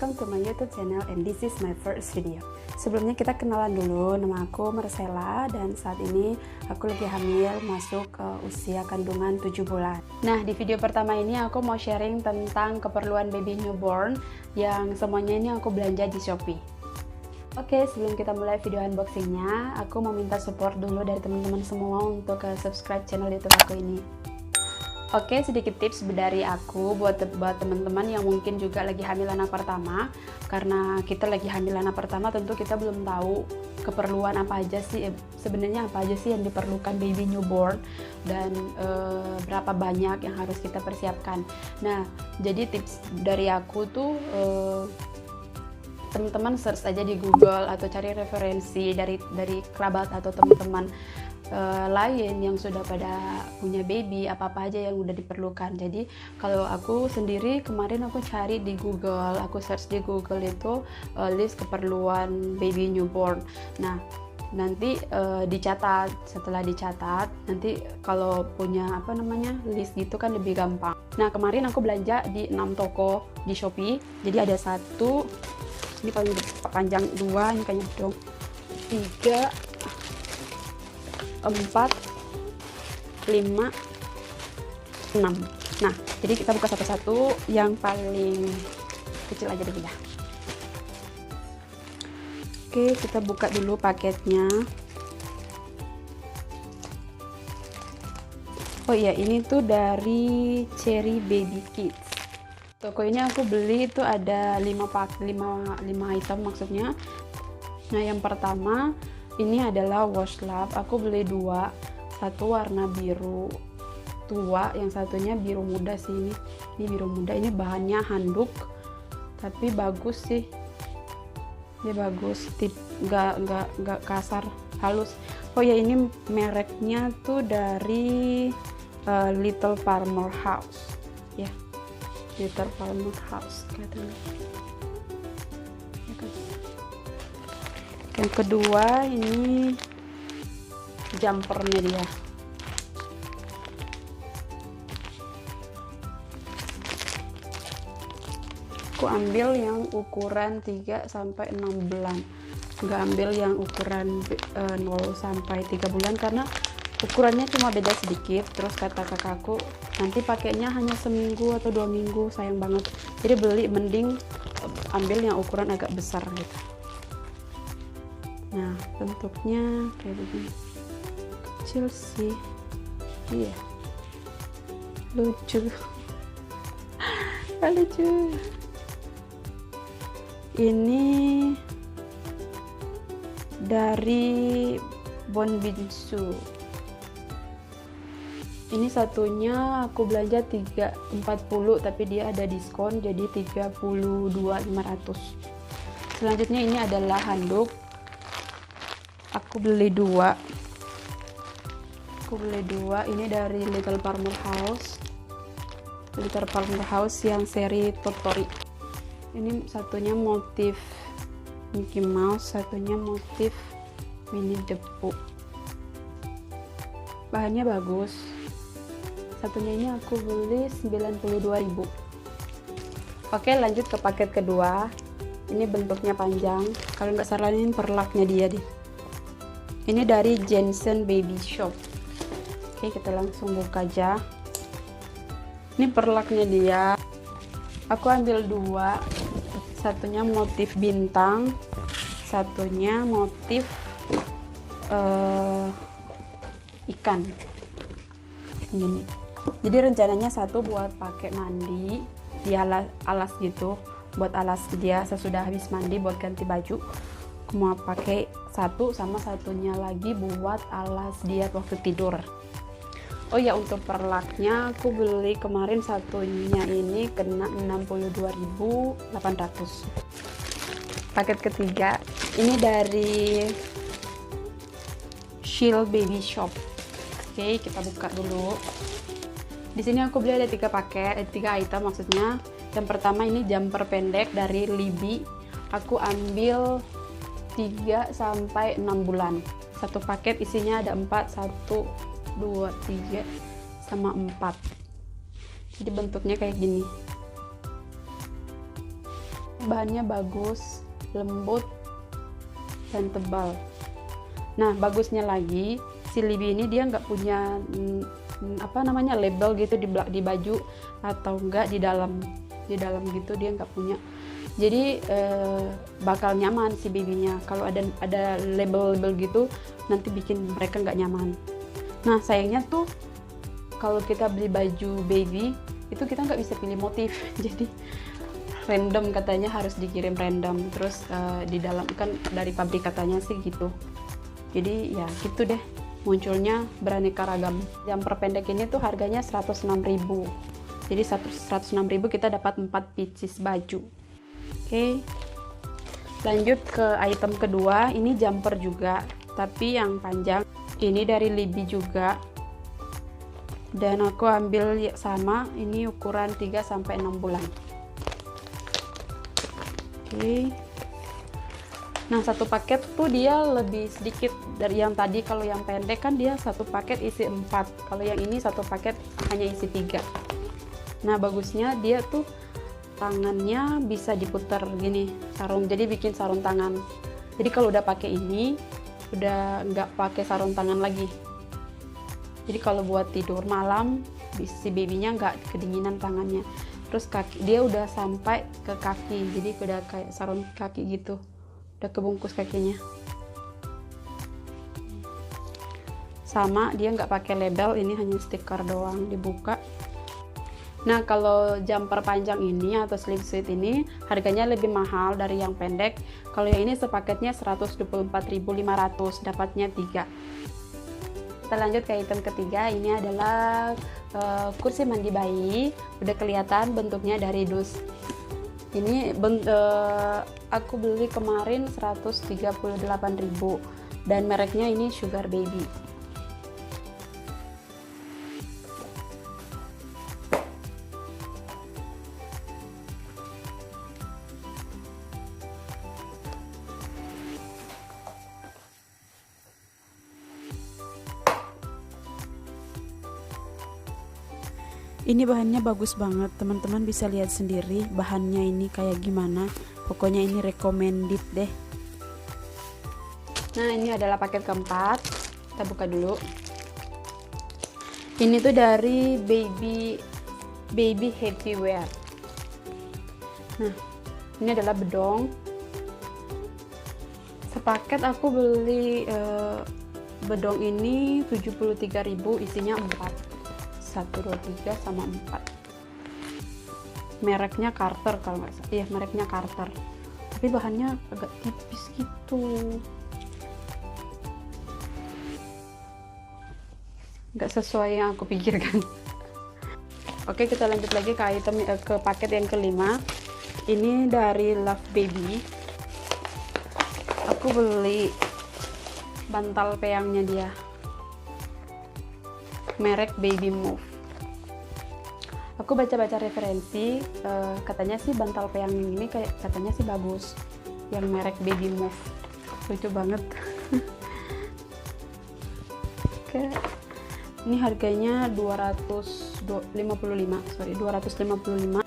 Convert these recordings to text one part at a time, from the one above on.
welcome to my YouTube channel and this is my first video. Sebelumnya kita kenalan dulu, nama aku Marcella dan saat ini aku lagi hamil masuk usia kandungan 7 bulan. Nah, di video pertama ini aku mau sharing tentang keperluan baby newborn yang semuanya ini aku belanja di Shopee. Oke, sebelum kita mulai video unboxingnya, aku mau minta support dulu dari teman-teman semua untuk subscribe channel YouTube aku ini. Oke, sedikit tips dari aku buat teman-teman yang mungkin juga lagi hamil anak pertama. Karena kita lagi hamil anak pertama, tentu kita belum tahu keperluan apa aja sih, sebenarnya apa aja sih yang diperlukan baby newborn dan berapa banyak yang harus kita persiapkan. Nah, jadi tips dari aku tuh teman-teman search aja di Google atau cari referensi dari kerabat atau teman-teman lain yang sudah pada punya baby, apa-apa aja yang udah diperlukan. Jadi kalau aku sendiri kemarin aku cari di Google, aku search di Google itu list keperluan baby newborn. Nah, nanti dicatat, setelah dicatat nanti kalau punya list gitu kan lebih gampang. Nah, kemarin aku belanja di 6 toko di Shopee. Jadi ada satu, ini paling panjang, 2, ini kayaknya dong, 3, 4, 5, 6. Nah, jadi kita buka satu-satu. Yang paling kecil aja dulu ya. Oke, kita buka dulu paketnya. Oh iya, ini tuh dari Cherry Baby Kids. Toko ini aku beli itu ada 5 item maksudnya. Nah, yang pertama ini adalah wash lab. Aku beli 2, satu warna biru tua, yang satunya biru muda sih. Ini biru muda. Ini bahannya handuk, tapi bagus sih. Ini bagus, nggak kasar, halus. Oh ya, ini mereknya tuh dari Little Farmer House, ya, Little Farmer House katanya. Yang kedua ini jumpernya dia. Aku ambil yang ukuran 3 sampai 6 bulan. Nggak ambil yang ukuran 0 sampai 3 bulan karena ukurannya cuma beda sedikit. Terus kata kakakku nanti pakainya hanya seminggu atau 2 minggu, sayang banget. Jadi mending ambil yang ukuran agak besar gitu. Nah, bentuknya kayak begini, kecil sih, iya, lucu. Lucu. Ini dari Bonbinsu. Ini satunya aku belanja 340, tapi dia ada diskon jadi 32.500. Selanjutnya ini adalah handuk. Aku beli 2. Ini dari Little Farmer House. Little Farmer House yang seri Totori. Ini satunya motif Mickey Mouse, satunya motif Winnie the Pooh. Bahannya bagus. Satunya ini aku beli 92.000. Oke, lanjut ke paket kedua. Ini bentuknya panjang. Kalau nggak salah ini perlaknya dia deh. Ini dari Jensen Baby Shop. Oke, kita langsung buka aja. Ini perlaknya dia. Aku ambil 2. Satunya motif bintang, satunya motif ikan. Gini. Jadi rencananya satu buat pakai mandi di alas gitu, buat alas dia sesudah habis mandi buat ganti baju. Aku mau pakai satu, sama satunya lagi buat alas dia waktu tidur. Oh ya, untuk perlaknya aku beli kemarin satunya ini kena 62.800. Paket ketiga ini dari Shield Baby Shop. Oke, kita buka dulu. Di sini aku beli ada 3 paket, 3 item maksudnya. Yang pertama ini jumper pendek dari Libby. Aku ambil 3 sampai 6 bulan. Satu paket isinya ada 4, 1, 2, 3 sama 4. Jadi bentuknya kayak gini. bahannya bagus, lembut dan tebal. Nah, bagusnya lagi si Libby ini dia nggak punya label gitu di baju atau enggak di dalam gitu, dia nggak punya. Jadi bakal nyaman si babynya. Kalau ada label gitu nanti bikin mereka nggak nyaman. Nah, sayangnya tuh kalau kita beli baju baby itu kita nggak bisa pilih motif. Jadi random, katanya harus dikirim random. Terus di dalam kan dari pabrik katanya sih gitu. Jadi ya gitu deh, munculnya beraneka ragam. Jumper pendek ini tuh harganya 106.000. Jadi 106.000 kita dapat 4 pieces baju. Oke. Lanjut ke item kedua, ini jumper juga, tapi yang panjang. Ini dari Libby juga. Dan aku ambil sama, ini ukuran 3-6 bulan. Oke. Nah, satu paket tuh dia lebih sedikit dari yang tadi. Kalau yang pendek kan dia satu paket isi 4. Kalau yang ini satu paket hanya isi 3. Nah, bagusnya dia tuh tangannya bisa diputar gini, sarung. Jadi bikin sarung tangan. Jadi kalau udah pakai ini, udah nggak pakai sarung tangan lagi. Jadi kalau buat tidur malam, si babynya nggak kedinginan tangannya. Terus kaki dia udah sampai ke kaki, jadi udah kayak sarung kaki gitu. Udah kebungkus kakinya. Sama, dia nggak pakai label, ini hanya stiker doang, dibuka. Nah, kalau jumper panjang ini atau slim suit ini harganya lebih mahal dari yang pendek. Kalau yang ini sepaketnya 124.500, dapatnya 3. Kita lanjut ke item ketiga. Ini adalah kursi mandi bayi. Udah kelihatan bentuknya dari dus. Ini aku beli kemarin 138.000 dan mereknya ini Sugar Baby. Ini bahannya bagus banget, teman-teman bisa lihat sendiri bahannya ini kayak gimana. Pokoknya ini recommended deh. Nah, ini adalah paket keempat. Kita buka dulu. Ini tuh dari baby happy wear. Nah, ini adalah bedong. Sepaket aku beli bedong ini 73.000, isinya 4. 1, 2, 3 sama 4. Mereknya Carter kalau nggak salah. Iya, mereknya Carter. Tapi bahannya agak tipis gitu. Nggak sesuai yang aku pikirkan. Oke, kita lanjut lagi ke paket yang kelima. Ini dari Love Baby. Aku beli bantal peyangnya dia. Merek Baby Move. Aku baca-baca referensi, katanya sih bantal peyang ini katanya sih bagus. Yang merek Baby Move. Lucu banget. Oke. Ini harganya 255.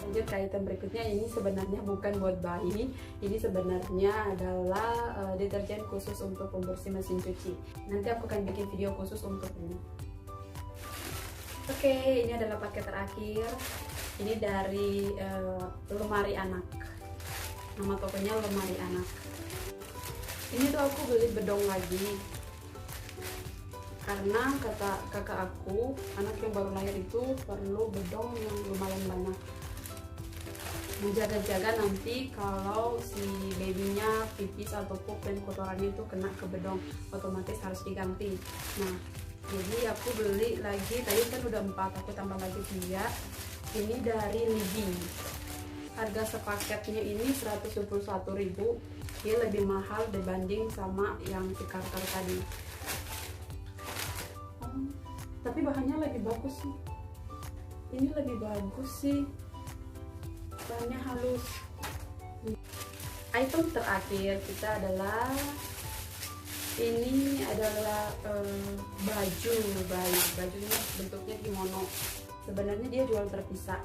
Lanjut ke item berikutnya. Ini sebenarnya bukan buat bayi. Ini sebenarnya adalah deterjen khusus untuk pembersih mesin cuci. Nanti aku akan bikin video khusus untuk ini. Oke, ini adalah paket terakhir. Ini dari Lemari Anak. Nama tokonya Lemari Anak. Ini tuh aku beli bedong lagi. Karena kata kakak aku, anak yang baru lahir itu perlu bedong yang lumayan banyak. Menjaga-jaga nanti kalau si babynya pipis atau pup dan kotorannya itu kena ke bedong, otomatis harus diganti. Nah, jadi aku beli lagi, tadi kan udah 4, aku tambah lagi 3. Ini dari Libby. Harga sepaketnya ini 121.000. Dia lebih mahal dibanding sama yang si Carter tadi. Tapi bahannya lebih bagus sih. Ini lebih bagus sih. Bahannya halus. Item terakhir kita adalah ini adalah baju bayi. Bajunya bentuknya kimono. Sebenarnya dia jual terpisah.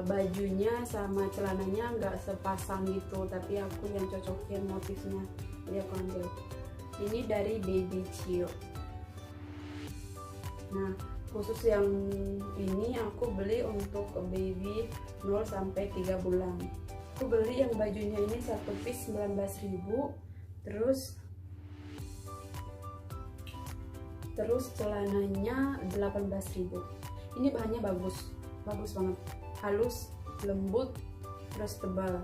bajunya sama celananya nggak sepasang gitu, tapi aku yang cocokin motifnya. Jadi aku ambil ini dari Baby Chio. Nah, khusus yang ini aku beli untuk baby 0 sampai 3 bulan. Aku beli yang bajunya ini satu piece 19.000, terus celananya 18.000. Ini bahannya bagus banget, halus, lembut, terus tebal.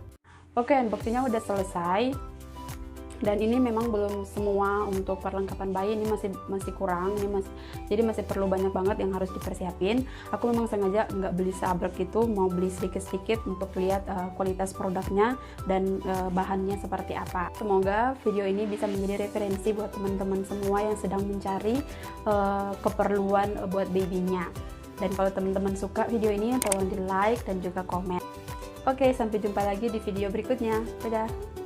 Oke, unboxingnya udah selesai. Dan ini memang belum semua untuk perlengkapan bayi, ini masih kurang, jadi masih perlu banyak banget yang harus dipersiapin. Aku memang sengaja nggak beli sablek gitu, mau beli sedikit-sedikit untuk lihat kualitas produknya dan bahannya seperti apa. Semoga video ini bisa menjadi referensi buat teman-teman semua yang sedang mencari keperluan buat babynya. Dan kalau teman-teman suka video ini, tolong di like dan juga komen. Oke, sampai jumpa lagi di video berikutnya. Dadah!